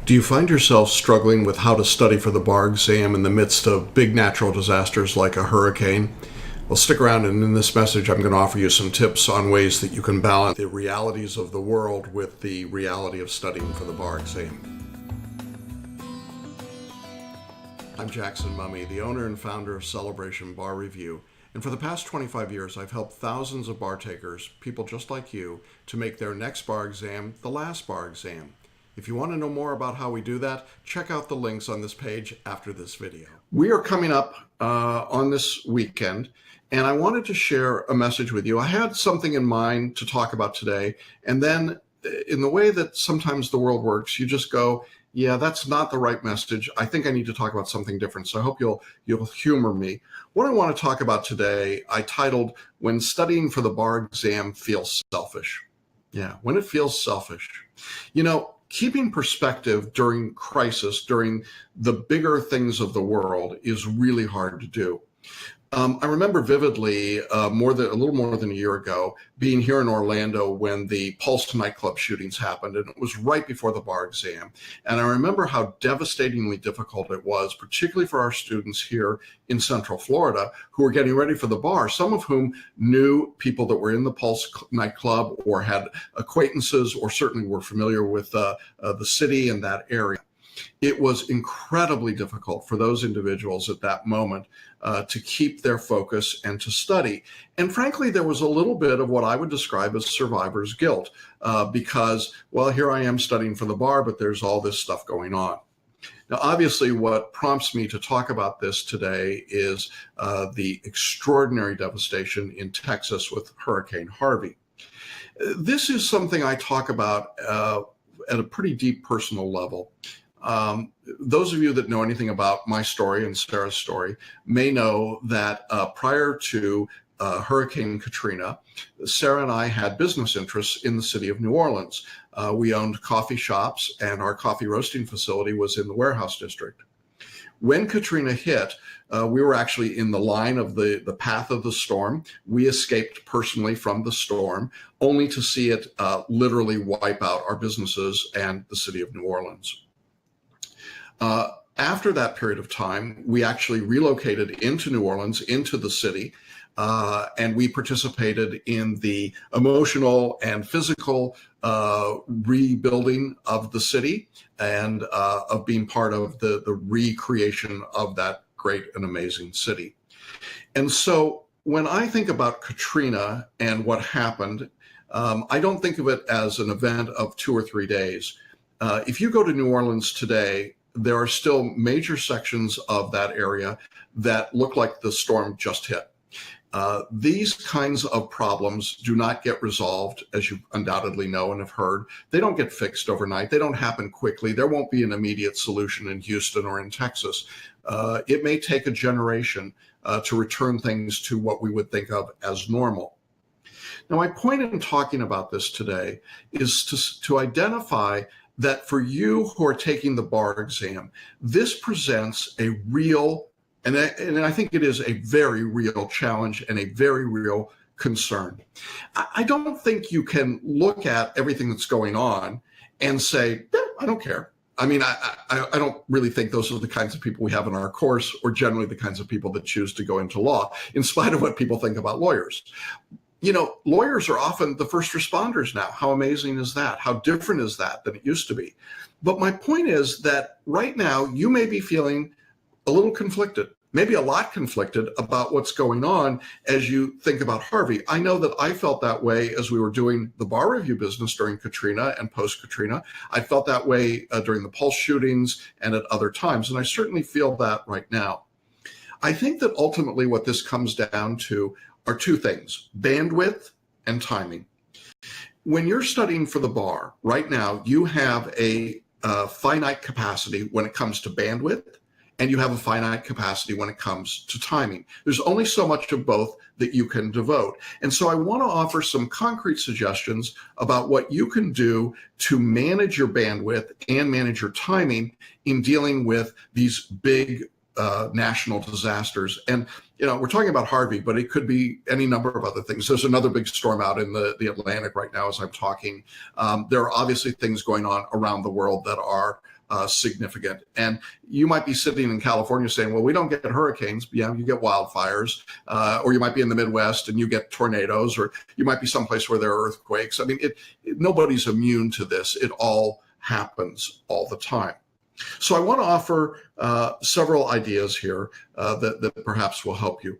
Do you find yourself struggling with how to study for the bar exam in the midst of big natural disasters like a hurricane? Well, stick around, and in this message, I'm going to offer you some tips on ways that you can balance the realities of the world with the reality of studying for the bar exam. I'm Jackson Mummy, the owner and founder of Celebration Bar Review, and for the past 25 years, I've helped thousands of bar takers, people just like you, to make their next bar exam the last bar exam. If you want to know more about how we do that, check out the links on this page after this video. We are coming up on this weekend, and I wanted to share a message with you. I had something in mind to talk about today, and then in the way that sometimes the world works, you just go, yeah, that's not the right message. I think I need to talk about something different. So I hope you'll humor me. What I want to talk about today, I titled, When Studying for the Bar Exam Feels Selfish. Yeah, when it feels selfish. You know, keeping perspective during crisis, during the bigger things of the world, is really hard to do. I remember vividly, a little more than a year ago, being here in Orlando when the Pulse nightclub shootings happened, and it was right before the bar exam. And I remember how devastatingly difficult it was, particularly for our students here in Central Florida who were getting ready for the bar, some of whom knew people that were in the Pulse nightclub or had acquaintances or certainly were familiar with the city and that area. It was incredibly difficult for those individuals at that moment to keep their focus and to study. And frankly, there was a little bit of what I would describe as survivor's guilt because, well, here I am studying for the bar, but there's all this stuff going on. Now, obviously, what prompts me to talk about this today is the extraordinary devastation in Texas with Hurricane Harvey. This is something I talk about at a pretty deep personal level. Those of you that know anything about my story and Sarah's story may know that prior to Hurricane Katrina, Sarah and I had business interests in the city of New Orleans. We owned coffee shops, and our coffee roasting facility was in the warehouse district. When Katrina hit, we were actually in the line of the path of the storm. We escaped personally from the storm, only to see it literally wipe out our businesses and the city of New Orleans. After that period of time, we actually relocated into New Orleans, into the city, and we participated in the emotional and physical rebuilding of the city and of being part of the recreation of that great and amazing city. And so when I think about Katrina and what happened, I don't think of it as an event of 2 or 3 days. If you go to New Orleans today, there are still major sections of that area that look like the storm just hit. These kinds of problems do not get resolved, as you undoubtedly know and have heard. They don't get fixed overnight. They don't happen quickly. There won't be an immediate solution in Houston or in Texas. It may take a generation to return things to what we would think of as normal. Now, my point in talking about this today is to identify that for you who are taking the bar exam, this presents a real, and I think it is a very real challenge and a very real concern. I don't think you can look at everything that's going on and say, I don't care. I mean, I don't really think those are the kinds of people we have in our course, or generally the kinds of people that choose to go into law, in spite of what people think about lawyers. You know, lawyers are often the first responders now. How amazing is that? How different is that than it used to be? But my point is that right now you may be feeling a little conflicted, maybe a lot conflicted about what's going on as you think about Harvey. I know that I felt that way as we were doing the bar review business during Katrina and post-Katrina. I felt that way during the Pulse shootings and at other times, and I certainly feel that right now. I think that ultimately what this comes down to are two things: bandwidth and timing. When you're studying for the bar, right now, you have a finite capacity when it comes to bandwidth, and you have a finite capacity when it comes to timing. There's only so much of both that you can devote. And so I want to offer some concrete suggestions about what you can do to manage your bandwidth and manage your timing in dealing with these big national disasters. And, we're talking about Harvey, but it could be any number of other things. There's another big storm out in the Atlantic right now as I'm talking. There are obviously things going on around the world that are significant. And you might be sitting in California saying, well, we don't get hurricanes. Yeah, you get wildfires, or you might be in the Midwest and you get tornadoes, or you might be someplace where there are earthquakes. I mean, nobody's immune to this. It all happens all the time. So I want to offer several ideas here that perhaps will help you.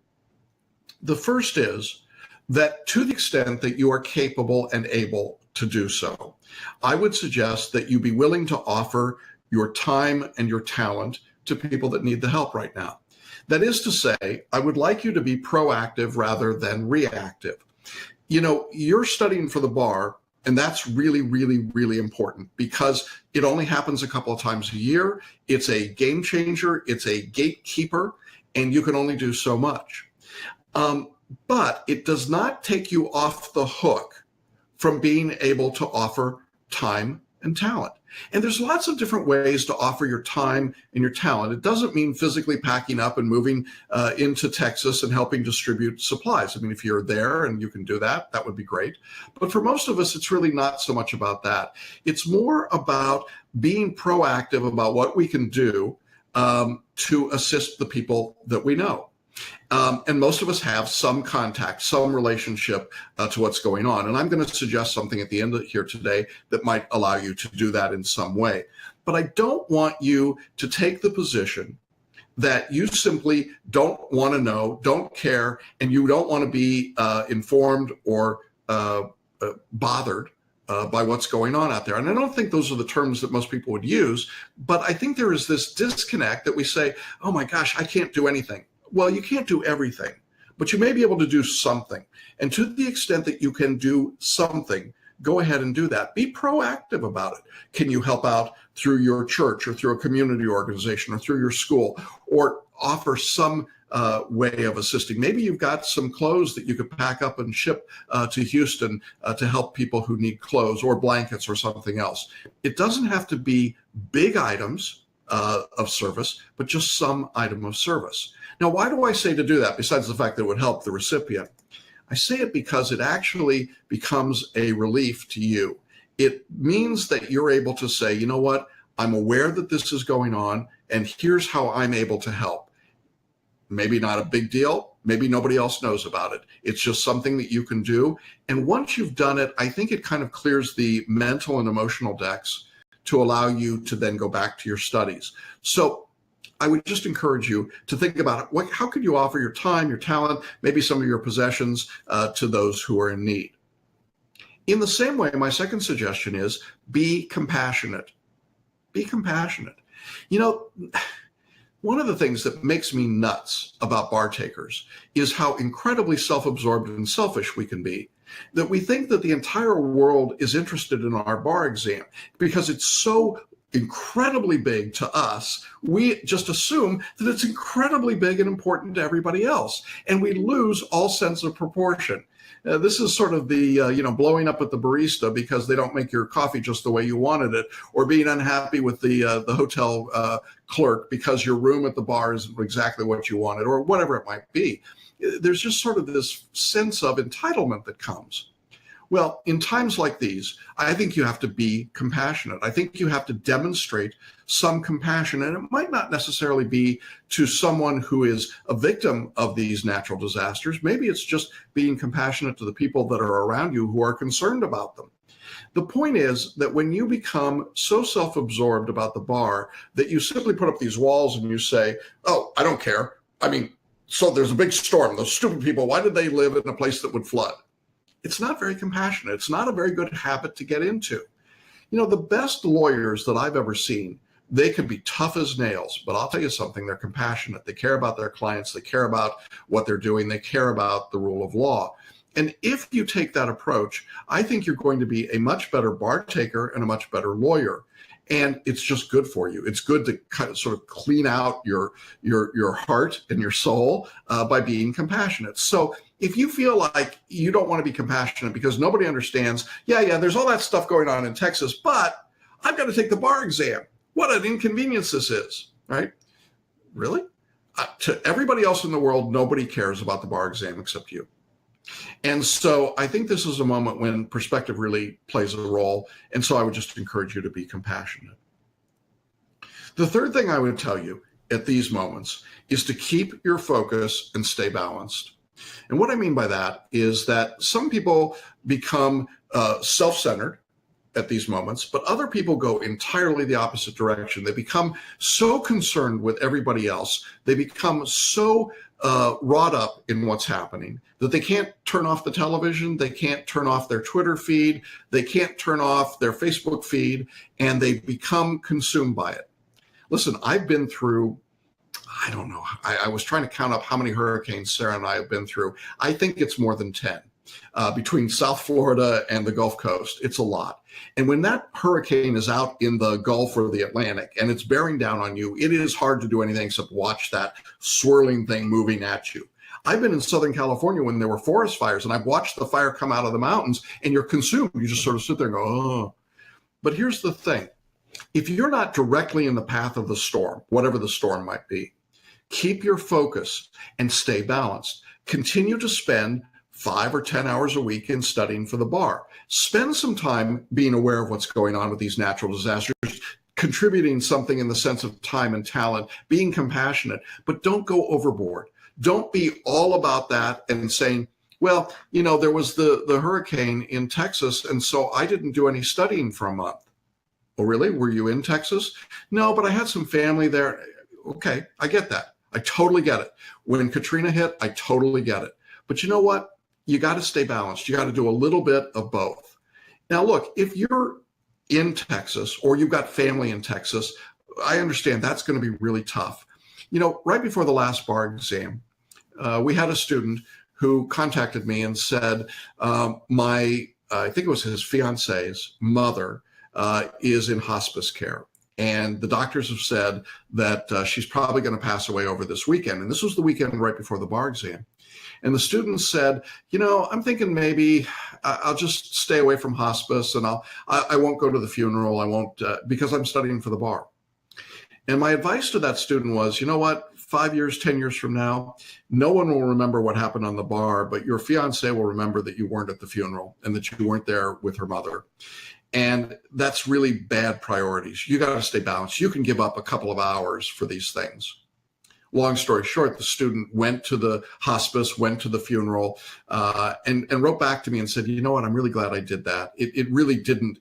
The first is that to the extent that you are capable and able to do so, I would suggest that you be willing to offer your time and your talent to people that need the help right now. That is to say, I would like you to be proactive rather than reactive. You're studying for the bar, and that's really, really, really important because it only happens a couple of times a year. It's a game changer. It's a gatekeeper, and you can only do so much. But it does not take you off the hook from being able to offer time and talent. And there's lots of different ways to offer your time and your talent. It doesn't mean physically packing up and moving into Texas and helping distribute supplies. I mean, if you're there and you can do that, that would be great. But for most of us, it's really not so much about that. It's more about being proactive about what we can do to assist the people that we know. And most of us have some contact, some relationship to what's going on. And I'm going to suggest something at the end of here today that might allow you to do that in some way. But I don't want you to take the position that you simply don't want to know, don't care, and you don't want to be informed or bothered by what's going on out there. And I don't think those are the terms that most people would use, but I think there is this disconnect that we say, oh my gosh, I can't do anything. Well, you can't do everything, but you may be able to do something. And to the extent that you can do something, go ahead and do that. Be proactive about it. Can you help out through your church or through a community organization or through your school, or offer some way of assisting? Maybe you've got some clothes that you could pack up and ship to Houston to help people who need clothes, or blankets or something else. It doesn't have to be big items of service, but just some item of service. Now, why do I say to do that, besides the fact that it would help the recipient? I say it because it actually becomes a relief to you. It means that you're able to say, you know what, I'm aware that this is going on, and here's how I'm able to help. Maybe not a big deal. Maybe nobody else knows about it. It's just something that you can do. And once you've done it, I think it kind of clears the mental and emotional decks to allow you to then go back to your studies. So I would just encourage you to think about it. How could you offer your time, your talent, maybe some of your possessions to those who are in need? In the same way, my second suggestion is be compassionate. Be compassionate. One of the things that makes me nuts about bar takers is how incredibly self-absorbed and selfish we can be. That we think that the entire world is interested in our bar exam because it's so incredibly big to us. We just assume that it's incredibly big and important to everybody else, and we lose all sense of proportion. This is sort of the blowing up at the barista because they don't make your coffee just the way you wanted it, or being unhappy with the hotel clerk because your room at the bar isn't exactly what you wanted, or whatever it might be. There's just sort of this sense of entitlement that comes. Well, in times like these, I think you have to be compassionate. I think you have to demonstrate some compassion, and it might not necessarily be to someone who is a victim of these natural disasters. Maybe it's just being compassionate to the people that are around you who are concerned about them. The point is that when you become so self-absorbed about the bar that you simply put up these walls and you say, oh, I don't care. I mean, so there's a big storm. Those stupid people, why did they live in a place that would flood? It's not very compassionate. It's not a very good habit to get into. The best lawyers that I've ever seen, they can be tough as nails, but I'll tell you something, they're compassionate. They care about their clients. They care about what they're doing. They care about the rule of law. And if you take that approach, I think you're going to be a much better bar taker and a much better lawyer. And it's just good for you. It's good to kind of sort of clean out your heart and your soul by being compassionate. So if you feel like you don't want to be compassionate because nobody understands, yeah, there's all that stuff going on in Texas, but I've got to take the bar exam. What an inconvenience this is, right? Really? To everybody else in the world, nobody cares about the bar exam except you. And so I think this is a moment when perspective really plays a role. And so I would just encourage you to be compassionate. The third thing I would tell you at these moments is to keep your focus and stay balanced. And what I mean by that is that some people become self-centered at these moments, but other people go entirely the opposite direction. They become so concerned with everybody else. They become so wrought up in what's happening that they can't turn off the television. They can't turn off their Twitter feed. They can't turn off their Facebook feed, and they become consumed by it. Listen, I've been through, I don't know, I was trying to count up how many hurricanes Sarah and I have been through. I think it's more than 10. Between South Florida and the Gulf Coast. It's a lot. And when that hurricane is out in the Gulf or the Atlantic and it's bearing down on you, it is hard to do anything except watch that swirling thing moving at you. I've been in Southern California when there were forest fires, and I've watched the fire come out of the mountains, and you're consumed. You just sort of sit there and go, oh. But here's the thing. If you're not directly in the path of the storm, whatever the storm might be, keep your focus and stay balanced. Continue to spend 5 or 10 hours a week in studying for the bar. Spend some time being aware of what's going on with these natural disasters, contributing something in the sense of time and talent, being compassionate, but don't go overboard. Don't be all about that and saying, well, you know, there was the hurricane in Texas, and so I didn't do any studying for a month. Oh, really? Were you in Texas? No, but I had some family there. Okay, I get that. I totally get it. When Katrina hit, I totally get it. But you know what? You got to stay balanced. You got to do a little bit of both. Now, look, if you're in Texas or you've got family in Texas, I understand that's going to be really tough. You know, right before the last bar exam, we had a student who contacted me and said, I think it was his fiance's mother is in hospice care. And the doctors have said that she's probably going to pass away over this weekend. And this was the weekend right before the bar exam. And the student said, you know, I'm thinking maybe I'll just stay away from hospice, and I won't go to the funeral. I won't because I'm studying for the bar. And my advice to that student was, you know what, 5 years, 10 years from now, no one will remember what happened on the bar, but your fiance will remember that you weren't at the funeral and that you weren't there with her mother. And that's really bad priorities. You got to stay balanced. You can give up a couple of hours for these things. Long story short, the student went to the hospice, went to the funeral, and wrote back to me and said, you know what, I'm really glad I did that. It really didn't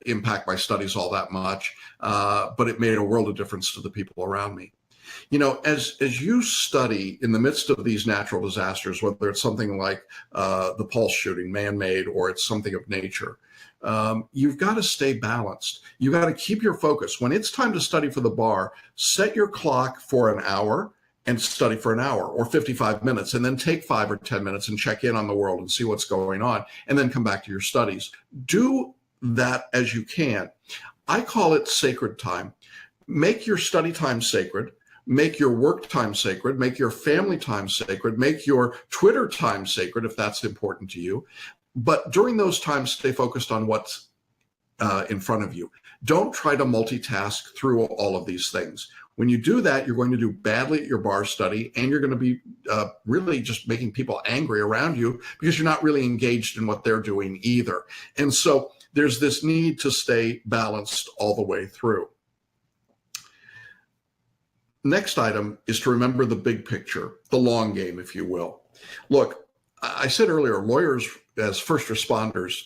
impact my studies all that much, but it made a world of difference to the people around me. You know, as you study in the midst of these natural disasters, whether it's something like the Pulse shooting, man-made, or it's something of nature, you've got to stay balanced. You got to keep your focus. When it's time to study for the bar, set your clock for an hour and study for an hour or 55 minutes, and then take 5 or 10 minutes and check in on the world and see what's going on, and then come back to your studies. Do that as you can. I call it sacred time. Make your study time sacred. Make your work time sacred. Make your family time sacred. Make your Twitter time sacred if that's important to you. But during those times, stay focused on what's in front of you. Don't try to multitask through all of these things. When you do that, you're going to do badly at your bar study, and you're going to be really just making people angry around you because you're not really engaged in what they're doing either. And so there's this need to stay balanced all the way through. Next item is to remember the big picture, the long game, if you will. Look, I said earlier, lawyers as first responders,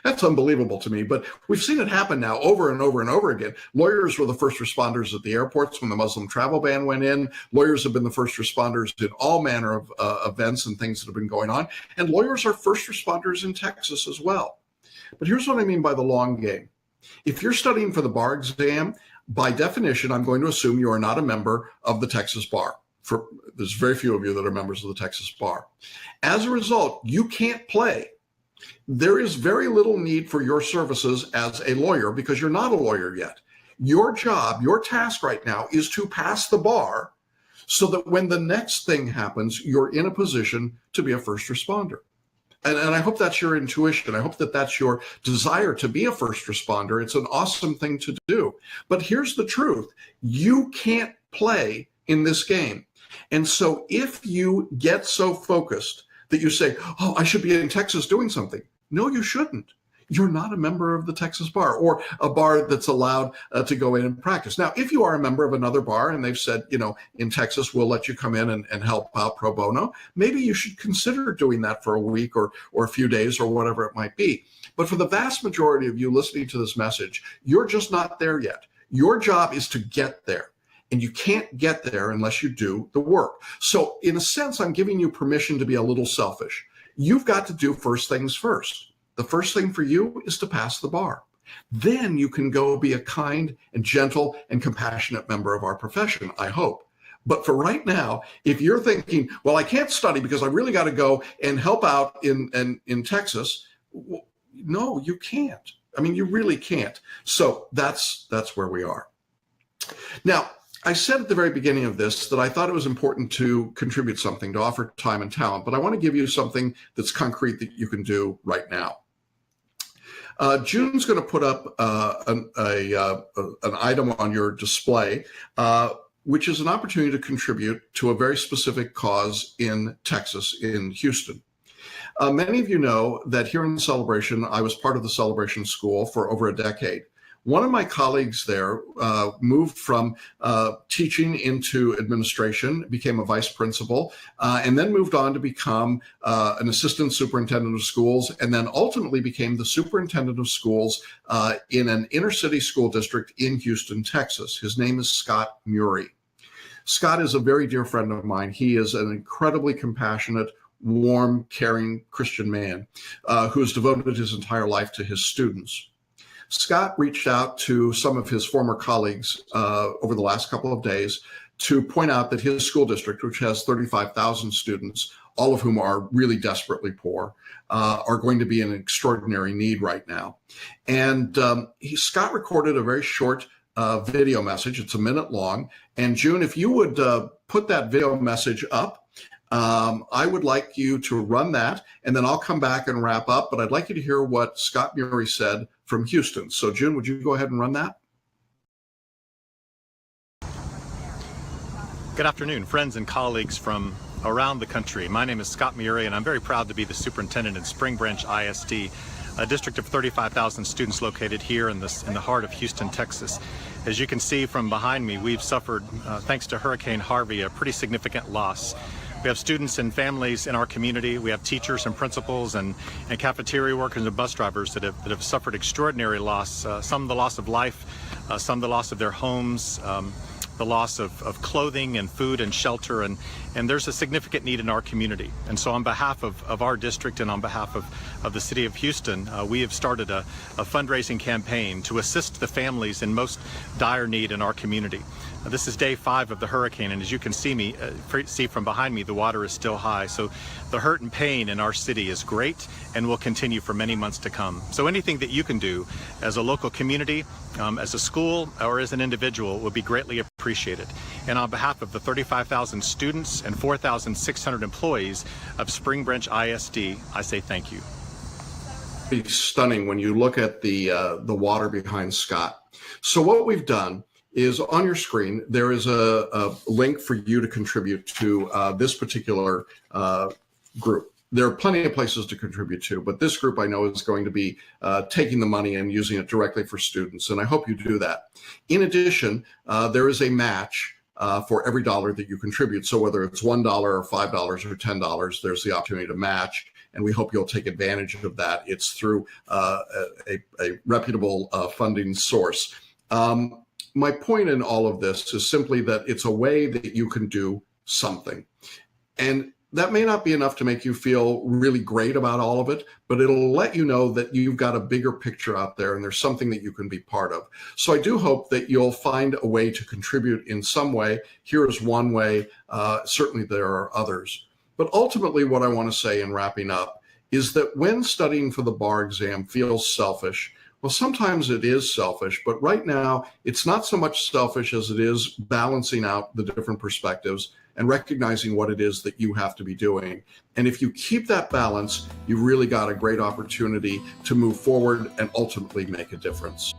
that's unbelievable to me, but we've seen it happen now over and over and over again. Lawyers were the first responders at the airports when the Muslim travel ban went in. Lawyers have been the first responders in all manner of events and things that have been going on. And lawyers are first responders in Texas as well. But here's what I mean by the long game. If you're studying for the bar exam, by definition, I'm going to assume you are not a member of the Texas bar. There's very few of you that are members of the Texas bar. As a result, you can't play. There is very little need for your services as a lawyer because you're not a lawyer yet. Your job, your task right now is to pass the bar so that when the next thing happens, you're in a position to be a first responder. And I hope that's your intuition. I hope that that's your desire to be a first responder. It's an awesome thing to do. But here's the truth. You can't play in this game. And so if you get so focused that you say, oh, I should be in Texas doing something. No, you shouldn't. You're not a member of the Texas bar or a bar that's allowed to go in and practice. Now, if you are a member of another bar and they've said, in Texas, we'll let you come in and help out pro bono, maybe you should consider doing that for a week or a few days or whatever it might be. But for the vast majority of you listening to this message, you're just not there yet. Your job is to get there. And you can't get there unless you do the work. So in a sense, I'm giving you permission to be a little selfish. You've got to do first things first. The first thing for you is to pass the bar. Then you can go be a kind and gentle and compassionate member of our profession, I hope. But for right now, if you're thinking, well, I can't study because I really got to go and help out in Texas, well, no, you can't. I mean, you really can't. So that's where we are. Now, I said at the very beginning of this that I thought it was important to contribute something, to offer time and talent, but I want to give you something that's concrete that you can do right now. June's going to put up an item on your display, which is an opportunity to contribute to a very specific cause in Texas, in Houston. Many of you know that here in Celebration, I was part of the Celebration School for over a decade. One of my colleagues there moved from teaching into administration, became a vice principal, and then moved on to become an assistant superintendent of schools, and then ultimately became the superintendent of schools in an inner city school district in Houston, Texas. His name is Scott Murray. Scott is a very dear friend of mine. He is an incredibly compassionate, warm, caring Christian man who has devoted his entire life to his students. Scott reached out to some of his former colleagues over the last couple of days to point out that his school district, which has 35,000 students, all of whom are really desperately poor, are going to be in extraordinary need right now. And Scott recorded a very short video message. It's a minute long. And June, if you would put that video message up, I would like you to run that, and then I'll come back and wrap up. But I'd like you to hear what Scott Murray said from Houston. So, June, would you go ahead and run that? Good afternoon, friends and colleagues from around the country. My name is Scott Murray, and I'm very proud to be the superintendent in Spring Branch ISD, a district of 35,000 students located here in the heart of Houston, Texas. As you can see from behind me, we've suffered, thanks to Hurricane Harvey, a pretty significant loss. We have students and families in our community. We have teachers and principals and cafeteria workers and bus drivers that have suffered extraordinary loss, some the loss of life, some the loss of their homes, the loss of clothing and food and shelter, and there's a significant need in our community. And so on behalf of our district and on behalf of the city of Houston, we have started a fundraising campaign to assist the families in most dire need in our community. This is day 5 of the hurricane, and as you can see from behind me, the water is still high. So the hurt and pain in our city is great and will continue for many months to come. So anything that you can do as a local community, as a school, or as an individual would be greatly appreciated. And on behalf of the 35,000 students and 4,600 employees of Spring Branch ISD, I say thank you. It's stunning when you look at the water behind Scott. So what we've done is on your screen, there is a link for you to contribute to this particular group. There are plenty of places to contribute to, but this group I know is going to be taking the money and using it directly for students, and I hope you do that. In addition, there is a match for every dollar that you contribute. So whether it's $1 or $5 or $10, there's the opportunity to match, and we hope you'll take advantage of that. It's through a reputable funding source. My point in all of this is simply that it's a way that you can do something. And that may not be enough to make you feel really great about all of it, but it'll let you know that you've got a bigger picture out there and there's something that you can be part of. So I do hope that you'll find a way to contribute in some way. Here is one way. Certainly there are others. But ultimately what I want to say in wrapping up is that when studying for the bar exam feels selfish, well, sometimes it is selfish, but right now it's not so much selfish as it is balancing out the different perspectives and recognizing what it is that you have to be doing. And if you keep that balance, you've really got a great opportunity to move forward and ultimately make a difference.